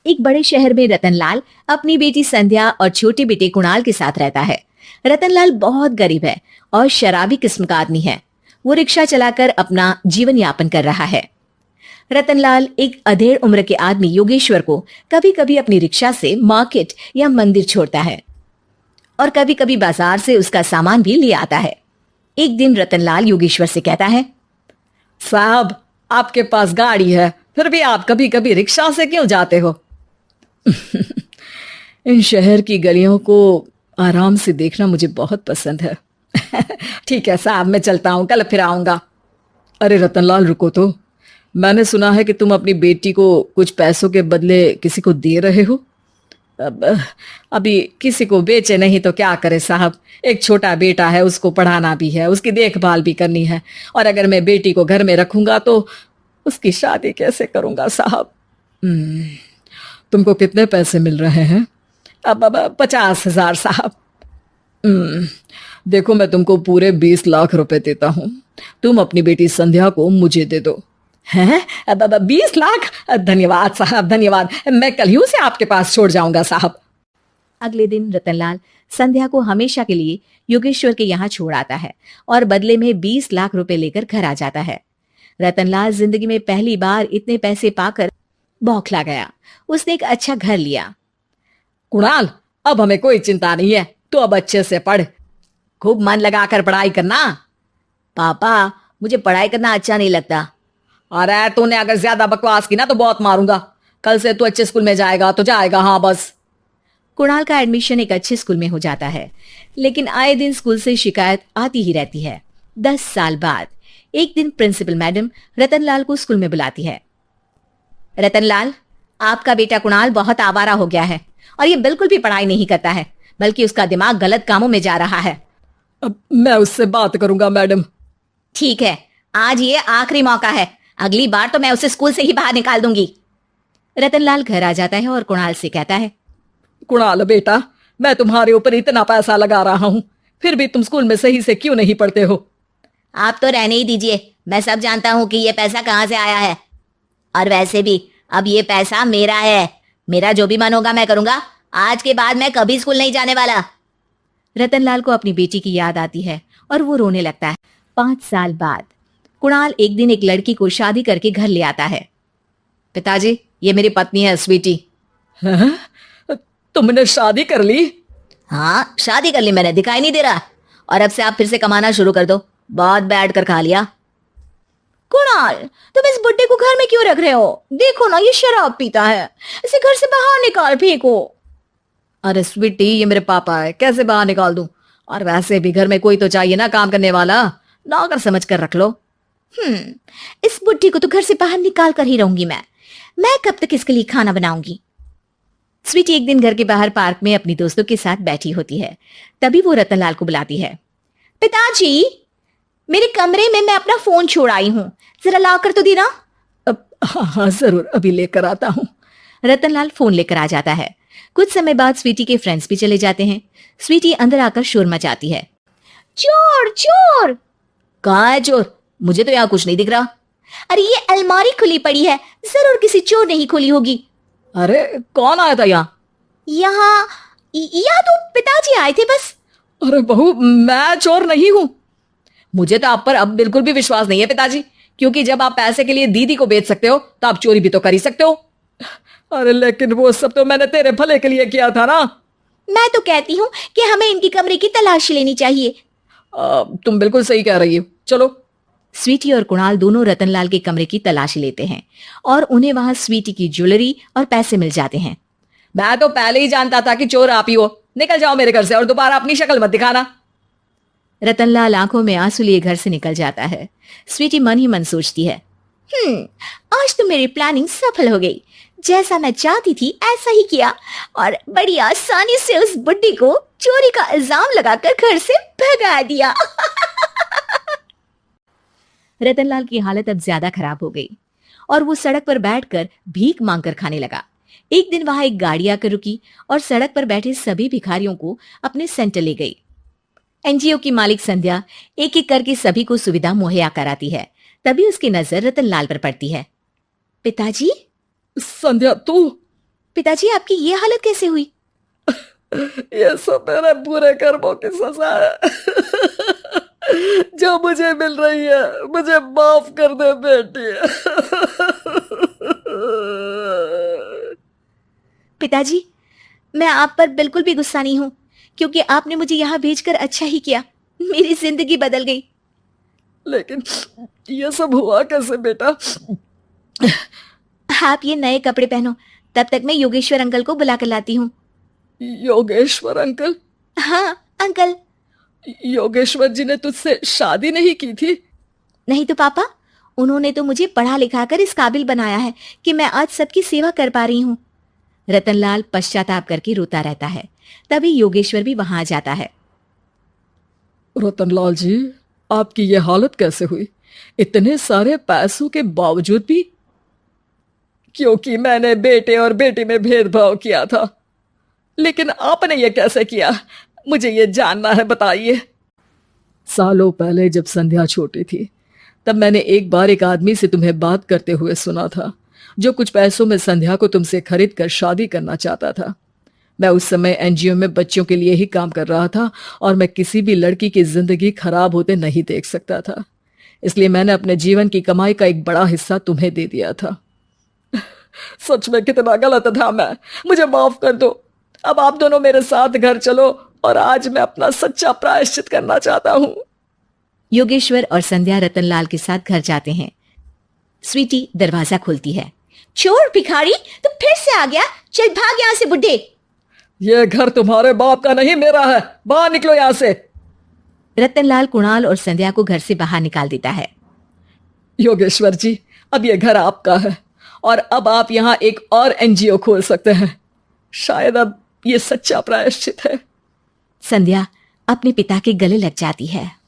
एक बड़े शहर में रतनलाल अपनी बेटी संध्या और छोटे बेटे कुणाल के साथ रहता है। रतनलाल बहुत गरीब है और शराबी किस्म का आदमी है। वो रिक्शा चलाकर अपना जीवन यापन कर रहा है। रतनलाल एक अधेड़ उम्र के आदमी योगेश्वर को कभी कभी अपनी रिक्शा से मार्केट या मंदिर छोड़ता है और कभी कभी बाजार से उसका सामान भी ले आता है। एक दिन रतनलाल योगेश्वर से कहता है, साहब, आपके पास गाड़ी है, फिर भी आप कभी कभी रिक्शा से क्यों जाते हो? इन शहर की गलियों को आराम से देखना मुझे बहुत पसंद है। ठीक है साहब, मैं चलता हूँ, कल फिर आऊंगा। अरे रतनलाल, रुको तो। मैंने सुना है कि तुम अपनी बेटी को कुछ पैसों के बदले किसी को दे रहे हो। अभी किसी को बेचे नहीं तो क्या करे साहब। एक छोटा बेटा है, उसको पढ़ाना भी है, उसकी देखभाल भी करनी है, और अगर मैं बेटी को घर में रखूंगा तो उसकी शादी कैसे करूंगा साहब। तुमको कितने पैसे मिल रहे हैं? अब 50,000 साहब। देखो, मैं तुमको पूरे 20 लाख रुपए देता हूँ। तुम अपनी बेटी संध्या को मुझे दे दो। हैं? अब 20 लाख? धन्यवाद साहब, धन्यवाद। मैं कल ही उसे आपके पास छोड़ जाऊंगा साहब। अगले दिन रतनलाल संध्या को हमेशा के लिए योगेश्वर के यहाँ छोड़ आता है और बदले में 20 लाख रुपए लेकर घर आ जाता है। रतनलाल जिंदगी में पहली बार इतने पैसे पाकर बौखला गया। उसने एक अच्छा घर लिया। कुणाल, अब हमें कोई चिंता नहीं है, तो अब अच्छे से पढ़, खूब मन लगाकर पढ़ाई करना। पापा, मुझे पढ़ाई करना अच्छा नहीं लगता। अरे तूने अगर ज्यादा बकवास की ना तो बहुत मारूंगा। कल से तू अच्छे स्कूल में जाएगा तो जाएगा, हाँ बस। कुणाल का एडमिशन एक अच्छे स्कूल में हो जाता है, लेकिन आए दिन स्कूल से शिकायत आती ही रहती है। 10 साल बाद एक दिन प्रिंसिपल मैडम रतनलाल को स्कूल में बुलाती है। रतनलाल, आपका बेटा कुणाल बहुत आवारा हो गया है और ये बिल्कुल भी पढ़ाई नहीं करता है, बल्कि उसका दिमाग गलत कामों में जा रहा है। अब मैं उससे बात करूंगा मैडम। ठीक है, आज ये आखिरी मौका है, अगली बार तो मैं उसे स्कूल से ही बाहर निकाल दूंगी। रतनलाल घर आ जाता है और कुणाल से कहता है, कुणाल बेटा, मैं तुम्हारे ऊपर इतना पैसा लगा रहा हूं, फिर भी तुम स्कूल में सही से क्यों नहीं पढ़ते हो? आप तो रहने ही दीजिए, मैं सब जानता हूं कि ये पैसा कहां से आया है। और वैसे भी अब ये पैसा मेरा है, मेरा जो भी मन होगा मैं करूंगा। आज के बाद मैं कभी स्कूल नहीं जाने वाला। रतनलाल को अपनी बेटी की याद आती है और वो रोने लगता है। 5 साल बाद कुणाल एक दिन एक लड़की को शादी करके घर ले आता है। पिताजी, ये मेरी पत्नी है स्वीटी। तुमने शादी कर ली? हाँ, शादी कर ली मैंने, दिखाई नहीं दे रहा? और अब से आप फिर से कमाना शुरू कर दो, बहुत बैठ कर खा लिया। कुणाल, तुम इस बुड्ढे को घर में क्यों रख रहे हो? देखो ना, ये शराब पीता है, इसे घर से बाहर निकाल फेंको। अरे स्वीटी, ये मेरे पापा है, कैसे बाहर निकाल दूं? और वैसे भी घर में कोई तो चाहिए ना काम करने वाला, नौकर समझ कर रख लो। इस बुड्ढी को तो घर से बाहर निकाल कर ही रहूंगी मैं कब तक इसके लिए खाना बनाऊंगी? स्वीटी एक दिन घर के बाहर पार्क में अपनी दोस्तों के साथ बैठी होती है। तभी वो रतनलाल को बुलाती है। पिताजी, मेरे कमरे में मैं अपना फोन छोड़ आई हूँ, जरा ला कर तो देना। हाँ जरूर, अभी लेकर आता हूँ। रतनलाल फोन लेकर आ जाता है। कुछ समय बाद स्वीटी के फ्रेंड्स भी चले जाते हैं। स्वीटी अंदर आकर शोर मचाती है, चोर चोर। कहाँ है चोर? मुझे तो यहाँ कुछ नहीं दिख रहा। अरे ये अलमारी खुली पड़ी है, जरूर किसी चोर ने ही खोली होगी। अरे कौन आया था यहाँ? यहाँ तो पिताजी आए थे बस। अरे बहू, मैं चोर नहीं हूँ। मुझे तो आप पर अब बिल्कुल भी विश्वास नहीं है पिताजी, क्योंकि जब आप पैसे के लिए दीदी को बेच सकते हो तो आप चोरी भी तो कर ही सकते हो। अरे लेकिन वो सब तो मैंने तेरे भले के लिए किया था ना। मैं तो कहती हूँ कि हमें इनकी कमरे की तलाशी लेनी चाहिए। तुम बिल्कुल सही कह रही हो, चलो। स्वीटी और कुणाल दोनों रतनलाल के कमरे की तलाशी लेते हैं और उन्हें वहां स्वीटी की ज्वेलरी और पैसे मिल जाते हैं। मैं तो पहले ही जानता था कि चोर आप ही हो। निकल जाओ मेरे घर से और दोबारा अपनी शक्ल मत दिखाना। रतनलाल आंखों में आंसू लिए घर से निकल जाता है। स्वीटी मन ही मन सोचती है, आज तो मेरी प्लानिंग सफल हो गई। जैसा मैं चाहती थी ऐसा ही किया और बड़ी आसानी से उस बुड्ढी को चोरी का इल्जाम लगाकर घर से भगा दिया। रतनलाल की हालत अब ज्यादा खराब हो गई और वो सड़क पर बैठकर भीख मांगकर खाने लगा। एक दिन वहां एक गाड़ी आकर रुकी और सड़क पर बैठे सभी भिखारियों को अपने सेंटर ले गई। एनजीओ की मालिक संध्या एक एक करके सभी को सुविधा मुहैया कराती है। तभी उसकी नजर रतनलाल पर पड़ती है। पिताजी? संध्या, तू? पिताजी, आपकी ये हालत कैसे हुई? ये सब मेरे बुरे कर्मों की सजा है जो मुझे मिल रही है। मुझे माफ कर दे बेटी। पिताजी, मैं आप पर बिल्कुल भी गुस्सा नहीं हूं, क्योंकि आपने मुझे यहाँ भेजकर अच्छा ही किया। मेरी जिंदगी बदल गई। लेकिन ये सब हुआ कैसे बेटा? आप ये नए कपड़े पहनो, तब तक मैं योगेश्वर अंकल को बुला कर लाती हूँ। योगेश्वर अंकल? हाँ अंकल। योगेश्वर जी ने तुझसे शादी नहीं की थी? नहीं तो पापा, उन्होंने तो मुझे पढ़ा लिखा कर इस काबिल बनाया है कि मैं आज सबकी सेवा कर पा रही हूँ। रतनलाल पश्चाताप करके रोता रहता है। तभी योगेश्वर भी वहां आ जाता है। रतनलाल जी, आपकी ये हालत कैसे हुई इतने सारे पैसों के बावजूद भी? क्योंकि मैंने बेटे और बेटी में भेदभाव किया था। लेकिन आपने ये कैसे किया, मुझे ये जानना है, बताइए। सालों पहले जब संध्या छोटी थी, तब मैंने एक बार एक आदमी से तुम्हें बात करते हुए सुना था, जो कुछ पैसों में संध्या को तुमसे खरीद कर शादी करना चाहता था। मैं उस समय एनजीओ में बच्चों के लिए ही काम कर रहा था और मैं किसी भी लड़की की जिंदगी खराब होते नहीं देख सकता था। इसलिए मैंने अपने जीवन की कमाई का एक बड़ा हिस्सा तुम्हें दे दिया था। सच में कितना गलत था मैं। मुझे माफ कर दो। अब आप दोनों मेरे साथ घर चलो और आज मैं अपना सच्चा प्रायश्चित करना चाहता हूं। योगेश्वर और संध्या रतनलाल के साथ घर जाते हैं। स्वीटी दरवाजा खोलती है। चोर भिखारी, तू फिर से आ गया? चल भाग यहाँ से बुड्ढे। यह घर तुम्हारे बाप का नहीं, मेरा है। बाहर निकलो यहां से। रतनलाल कुणाल और संध्या को घर से बाहर निकाल देता है। योगेश्वर जी, अब यह घर आपका है और अब आप यहां एक और एनजीओ खोल सकते हैं। शायद अब यह सच्चा प्रायश्चित है। संध्या अपने पिता के गले लग जाती है।